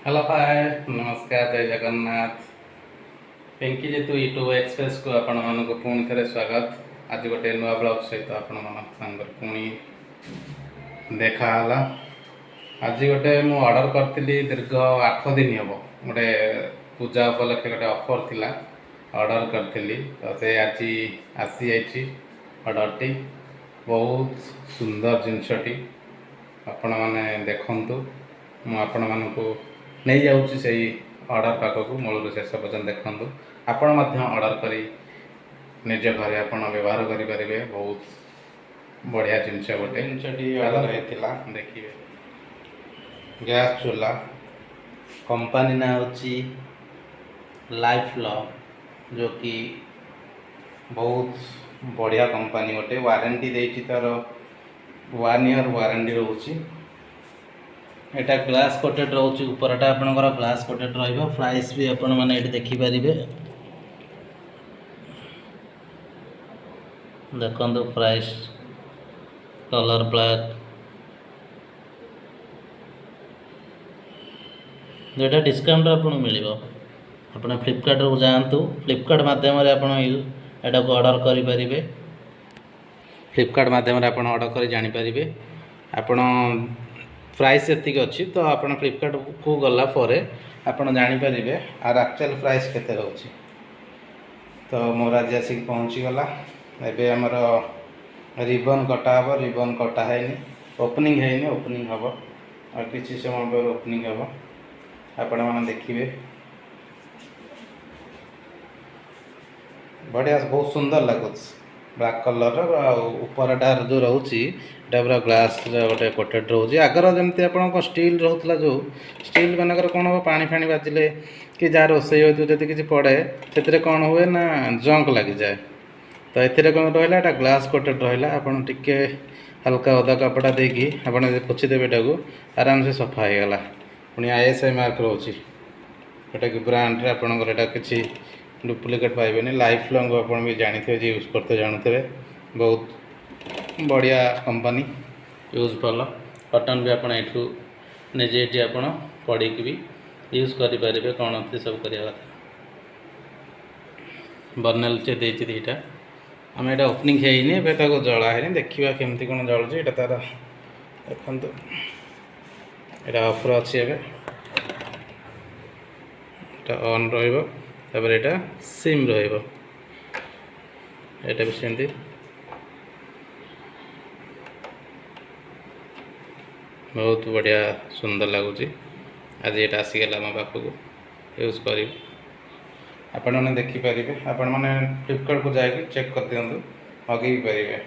Hello hi नमस्कार जय Jagannath Pinky जेतु YouTube express को आपण मानक पुणी थे स्वागत। आज गोटे नुआ ब्लॉग सहित आपण मान सांगर पुणी देखाला। आज गोटे मु ऑर्डर करती दीर्घ 8 दिन हम गोटे पूजा उपलक्षे गोटे ऑफर थिला ऑर्डर करती तो से आज आसी जाइए ऑर्डर टी बहुत सुंदर जिनसटी आपण मैंने देखंतु मु आपण मानकु नहीं जाऊँगी से ऑर्डर पाखक मूल शेष पर्यटन देखूँ आपण ऑर्डर करी निज घर आप व्यवहार करेंगे। बहुत बढ़िया जिनस गोटे जिनसटी ऑर्डर होता देखिए गैस चूल्हा कंपनी ना हूँ लाइफ लॉ जो कि बहुत बढ़िया कंपनी गोटे वारंटी देती तार 1 ईयर वारंटी रोचे। एटा ग्लास कोटेड रोचे ऊपरटा आपनकर ग्लास कोटेड रहिबो। प्राइस भी आपण माने एठी देखि परिबे देखंदो प्राइस कलर ब्लैक जेटा डिस्काउंट आपन मिलिबो। आपण फ्लिपकार्ट रो जांतु फ्लिपकार्ट माध्यम रे आपण एटा को ऑर्डर करि परिबे। फ्लिपकार्ट माध्यम रे आपण ऑर्डर करि जानि परिबे आपण प्राइस एतिक अच्छी तो आप फ्लिपकार्ट को गला आपड़ जापर आर एक्चुअल प्राइस केते रोचे। तो मोर आज आसिक पहुँचीगला एबे हमर रिबन कटा हम रिबन कटा है ओपनिंग है ओपनिंग हम और किसी समय पर ओपनिंग हम आपण मैंने देखिए बढ़िया बहुत सुंदर लगुच ब्लैक कलर ऊपरटा जो रोचे पूरा ग्लास गोटे कोटेड रोचे। आगर जमी आप स्टील रोला जो स्टील मानक कौन हम पानी फाणी बाजिले कि जहाँ रोसे हो किसी पड़े से कौन हुए ना जंक लगी जाए। तो ये कौन रहा ग्लास कोटेड रहा आपड़ टे हल्का ओदा कपड़ा देकी आप पोछीदेवे को आराम से सफा हो गला। पुणी ISI मार्क रोचे गोटे ब्रांड आपंकर किसी डुप्लिकेट पाइबे लाइफ लॉन्ग आप भी जानते यूज करते जानते बहुत बढ़िया कंपनी यूज भल कटन भी आपड़ यू निजे ये आप पढ़ी भी यूज करें कौन सब करवा बर्नेल चे दीटा आम यहाँ ओपनिंग है जला है देखा केमती कौन जलुचे ये तार देखो यहाँ ऑफर अच्छी ऑन रही ये सिम रहा भी सेमती बहुत बढ़िया सुंदर लगुच। आज ये आसीगला मो पाखक यूज कर आपण मैंने देखिपारे आपण मैंने फ्लिपकार्ट को जाकि चेक कर दिखाँ मगेई पारे।